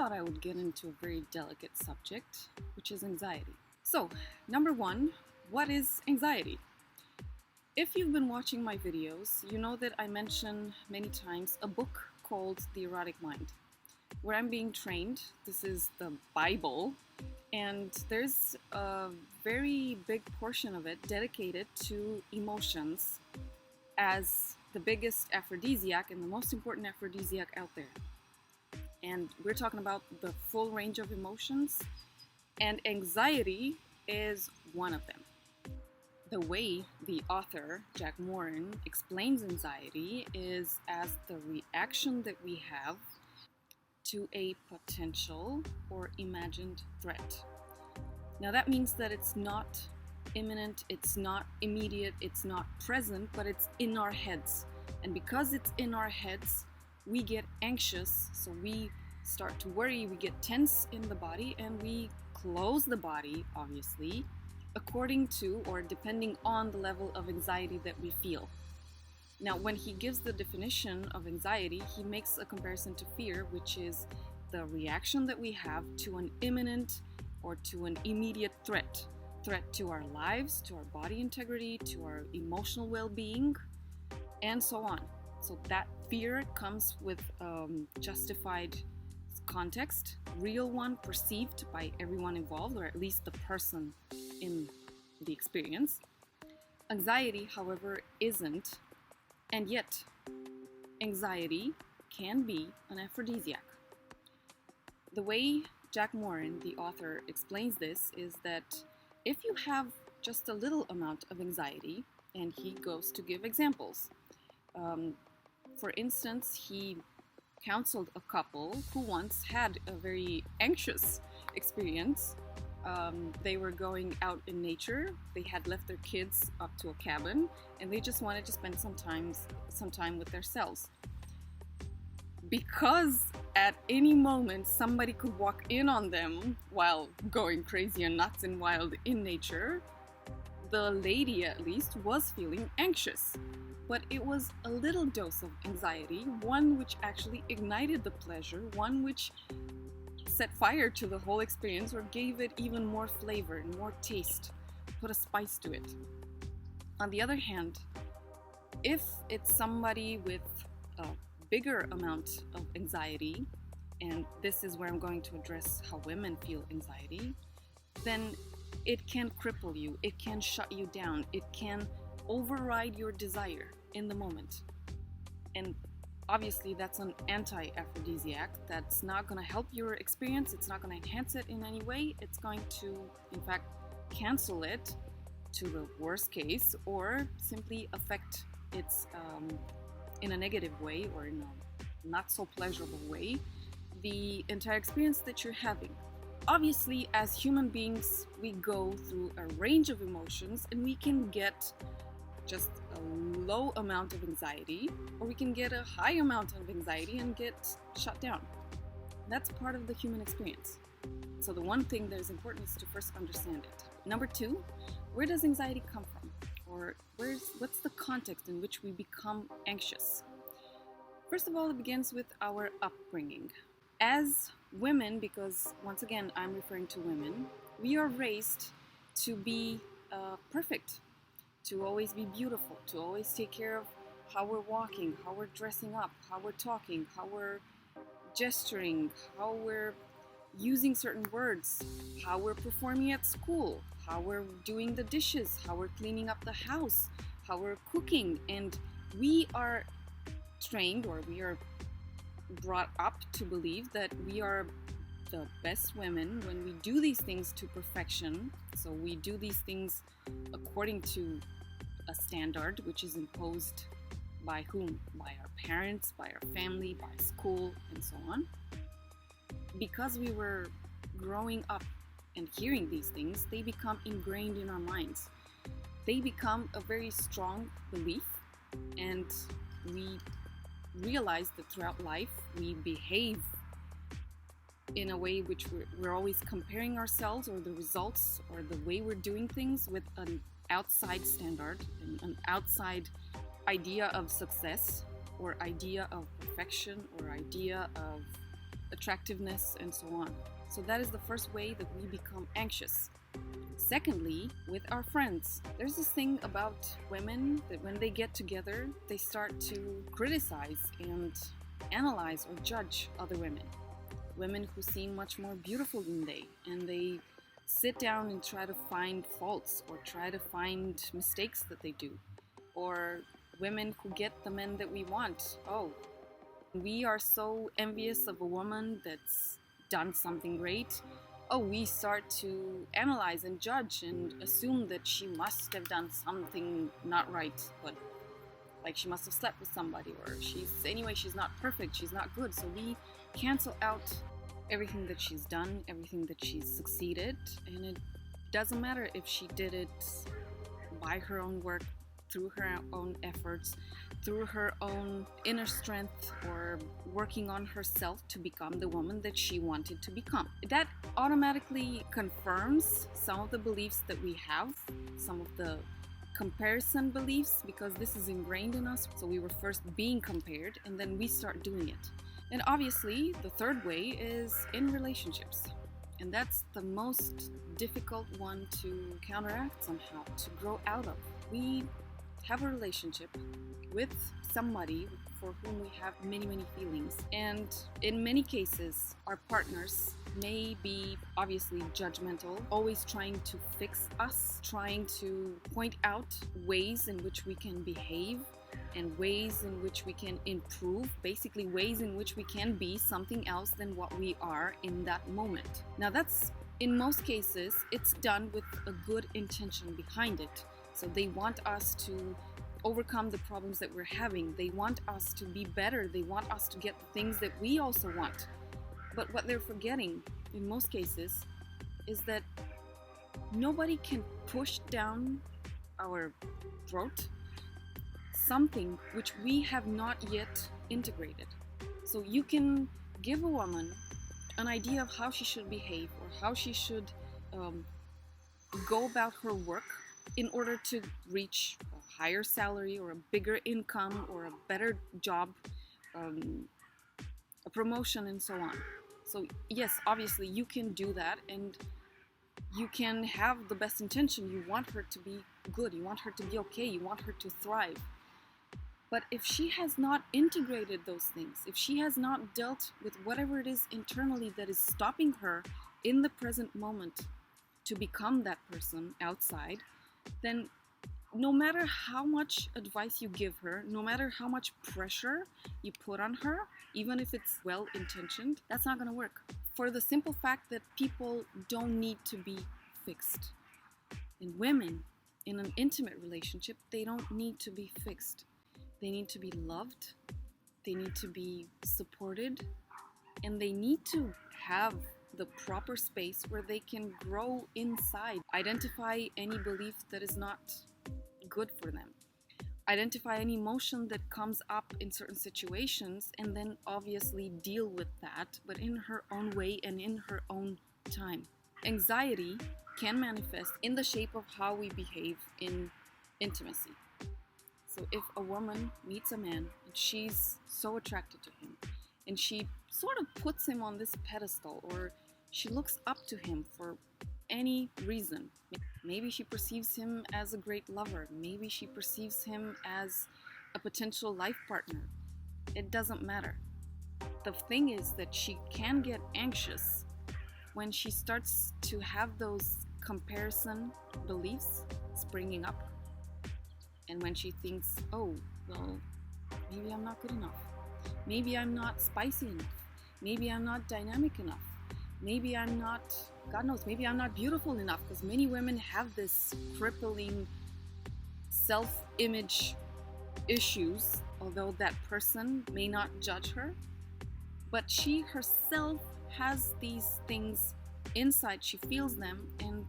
thought I would get into a very delicate subject, which is anxiety. So, number one, what is anxiety? If you've been watching my videos, you know that I mention many times a book called The Erotic Mind, where I'm being trained. This is the Bible, and there's a very big portion of it dedicated to emotions as the biggest aphrodisiac and the most important aphrodisiac out there. And we're talking about the full range of emotions, and anxiety is one of them. The way the author, Jack Morin, explains anxiety is as the reaction that we have to a potential or imagined threat. Now that means that it's not imminent, it's not immediate, it's not present, but it's in our heads. And because it's in our heads, we get anxious, so we start to worry, we get tense in the body, and we close the body, obviously, according to or depending on the level of anxiety that we feel. Now, when he gives the definition of anxiety, he makes a comparison to fear, which is the reaction that we have to an imminent or to an immediate threat to our lives, to our body integrity, to our emotional well-being, and so on. So that fear comes with justified context, real one, perceived by everyone involved, or at least the person in the experience. Anxiety, however, isn't, and yet anxiety can be an aphrodisiac. The way Jack Morin, the author, explains this is that if you have just a little amount of anxiety, and he goes to give examples. For instance, he counseled a couple who once had a very anxious experience. They were going out in nature, they had left their kids up to a cabin, and they just wanted to spend some time with themselves. Because at any moment somebody could walk in on them while going crazy and nuts and wild in nature, the lady at least was feeling anxious. But it was a little dose of anxiety, one which actually ignited the pleasure, one which set fire to the whole experience or gave it even more flavor and more taste, put a spice to it. On the other hand, if it's somebody with a bigger amount of anxiety, and this is where I'm going to address how women feel anxiety, then it can cripple you, it can shut you down, it can override your desire in the moment. And obviously that's an anti-aphrodisiac. That's not going to help your experience, it's not going to enhance it in any way, it's going to in fact cancel it to the worst case, or simply affect its in a negative way, or in a not so pleasurable way, the entire experience that you're having. Obviously, as human beings, we go through a range of emotions, and we can get just a low amount of anxiety, or we can get a high amount of anxiety and get shut down. That's part of the human experience. So the one thing that is important is to first understand it. Number two, where does anxiety come from? Or what's the context in which we become anxious? First of all, it begins with our upbringing. As women, because once again I'm referring to women, we are raised to be perfect, to always be beautiful, to always take care of how we're walking, how we're dressing up, how we're talking, how we're gesturing, how we're using certain words, how we're performing at school, how we're doing the dishes, how we're cleaning up the house, how we're cooking. And we are trained, or we are brought up to believe that we are the best women when we do these things to perfection. So we do these things according to a standard which is imposed by whom? By our parents, by our family, by school, and so on. Because we were growing up and hearing these things, they become ingrained in our minds. They become a very strong belief, and we realize that throughout life we behave in a way which we're always comparing ourselves, or the results, or the way we're doing things, with an outside standard, an outside idea of success, or idea of perfection, or idea of attractiveness, and so on. So that is the first way that we become anxious. Secondly, with our friends. There's this thing about women that when they get together, they start to criticize and analyze or judge other women. Women who seem much more beautiful than they, and they sit down and try to find faults or try to find mistakes that they do. Or women who get the men that we want. Oh, we are so envious of a woman that's done something great. Oh, we start to analyze and judge and assume that she must have done something not right, but like she must have slept with somebody, or she's not perfect, she's not good. So we cancel out everything that she's done, everything that she's succeeded, and it doesn't matter if she did it by her own work, through her own efforts, through her own inner strength, or working on herself to become the woman that she wanted to become. That automatically confirms some of the beliefs that we have, some of the comparison beliefs, because this is ingrained in us. So we were first being compared, and then we start doing it. And obviously, the third way is in relationships. And that's the most difficult one to counteract somehow, to grow out of. We have a relationship with somebody for whom we have many, many feelings. And in many cases, our partners may be obviously judgmental, always trying to fix us, trying to point out ways in which we can behave and ways in which we can improve, basically ways in which we can be something else than what we are in that moment. Now that's, in most cases, it's done with a good intention behind it. So they want us to overcome the problems that we're having. They want us to be better. They want us to get the things that we also want. But what they're forgetting, in most cases, is that nobody can push down our throat something which we have not yet integrated. So you can give a woman an idea of how she should behave or how she should go about her work in order to reach a higher salary or a bigger income or a better job, a promotion, and so on. So yes, obviously you can do that, and you can have the best intention. You want her to be good, you want her to be okay, you want her to thrive. But if she has not integrated those things, if she has not dealt with whatever it is internally that is stopping her in the present moment to become that person outside, then no matter how much advice you give her, no matter how much pressure you put on her, even if it's well-intentioned, that's not going to work. For the simple fact that people don't need to be fixed. And women in an intimate relationship, they don't need to be fixed. They need to be loved, they need to be supported, and they need to have the proper space where they can grow inside. Identify any belief that is not good for them. Identify any emotion that comes up in certain situations, and then obviously deal with that, but in her own way and in her own time. Anxiety can manifest in the shape of how we behave in intimacy. So if a woman meets a man and she's so attracted to him, and she sort of puts him on this pedestal, or she looks up to him for any reason. Maybe she perceives him as a great lover. Maybe she perceives him as a potential life partner. It doesn't matter. The thing is that she can get anxious when she starts to have those comparison beliefs springing up. And when she thinks, oh, well, maybe I'm not good enough. Maybe I'm not spicy enough. Maybe I'm not dynamic enough. Maybe I'm not, God knows, maybe I'm not beautiful enough, because many women have this crippling self-image issues, although that person may not judge her. But she herself has these things inside, she feels them, and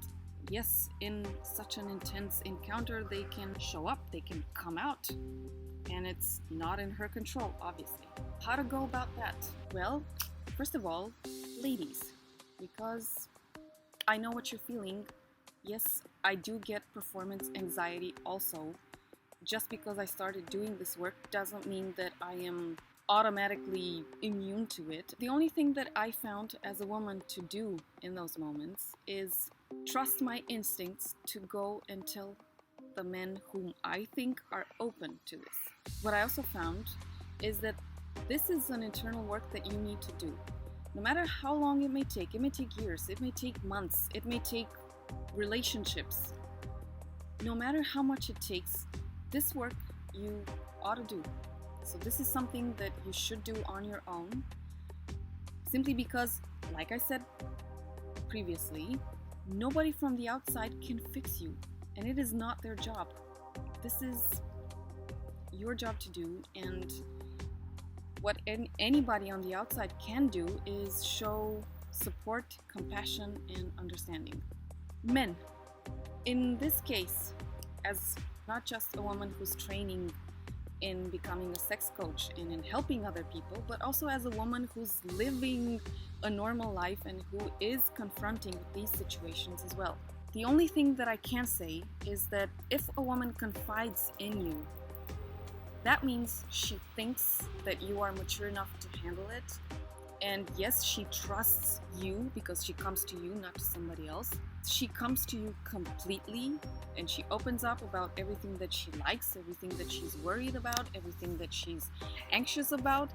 yes, in such an intense encounter, they can show up, they can come out, and it's not in her control, obviously. How to go about that? Well, first of all, ladies, because I know what you're feeling. Yes, I do get performance anxiety also. Just because I started doing this work doesn't mean that I am automatically immune to it. The only thing that I found as a woman to do in those moments is trust my instincts to go and tell the men whom I think are open to this. What I also found is that this is an internal work that you need to do. No matter how long it may take years, it may take months, it may take relationships. No matter how much it takes, this work you ought to do. So this is something that you should do on your own, simply because, like I said previously, nobody from the outside can fix you, and it is not their job. This is your job to do, and what anybody on the outside can do is show support, compassion, and understanding. Men, in this case, as not just a woman who's training in becoming a sex coach and in helping other people, but also as a woman who's living a normal life and who is confronting these situations as well. The only thing that I can say is that if a woman confides in you, that means she thinks that you are mature enough to handle it. And yes, she trusts you because she comes to you, not to somebody else. She comes to you completely and she opens up about everything that she likes, everything that she's worried about, everything that she's anxious about.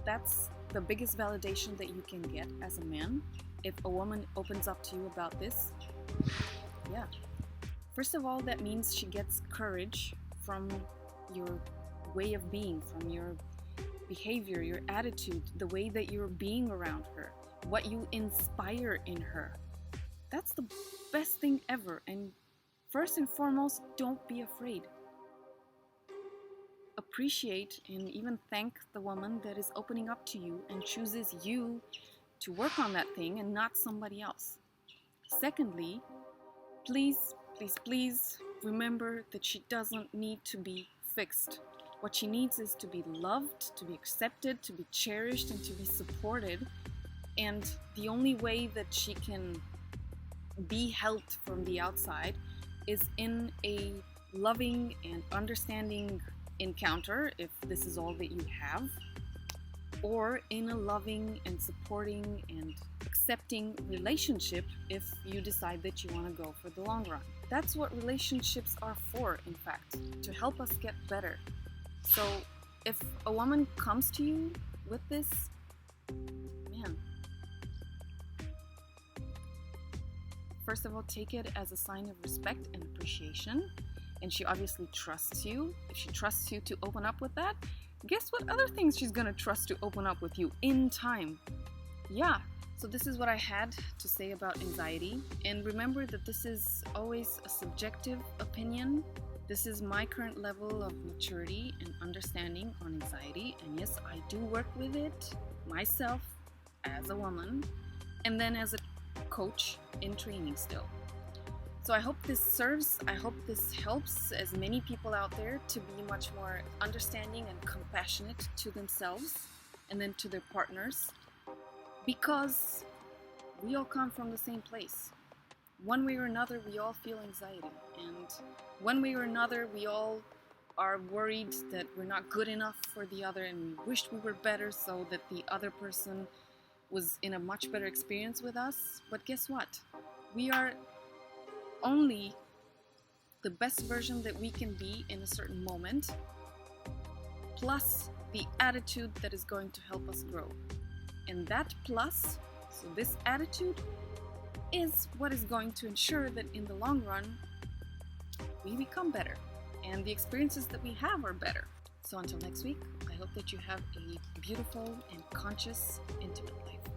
That's the biggest validation that you can get as a man. If a woman opens up to you about this, yeah. First of all, that means she gets courage from your way of being, from your behavior, your attitude, the way that you're being around her, what you inspire in her. That's the best thing ever. And first and foremost, don't be afraid. Appreciate and even thank the woman that is opening up to you and chooses you to work on that thing and not somebody else. Secondly, please remember that she doesn't need to be fixed. What she needs is to be loved, to be accepted, to be cherished, and to be supported. And the only way that she can be helped from the outside is in a loving and understanding encounter, if this is all that you have, or in a loving and supporting and accepting relationship if you decide that you want to go for the long run. That's what relationships are for, in fact, to help us get better. So if a woman comes to you with this, man, first of all, take it as a sign of respect and appreciation. And she obviously trusts you. If she trusts you to open up with that, guess what other things she's gonna trust to open up with you in time? Yeah, so this is what I had to say about anxiety. And remember that this is always a subjective opinion. This is my current level of maturity and understanding on anxiety. And yes, I do work with it myself as a woman and then as a coach in training still. So I hope this serves, I hope this helps as many people out there to be much more understanding and compassionate to themselves and then to their partners, because we all come from the same place. One way or another, we all feel anxiety, and one way or another, we all are worried that we're not good enough for the other and we wished we were better so that the other person was in a much better experience with us. But guess what? We are only the best version that we can be in a certain moment, plus the attitude that is going to help us grow. And that plus, so this attitude, is what is going to ensure that in the long run, we become better and the experiences that we have are better. So until next week, I hope that you have a beautiful and conscious, intimate life.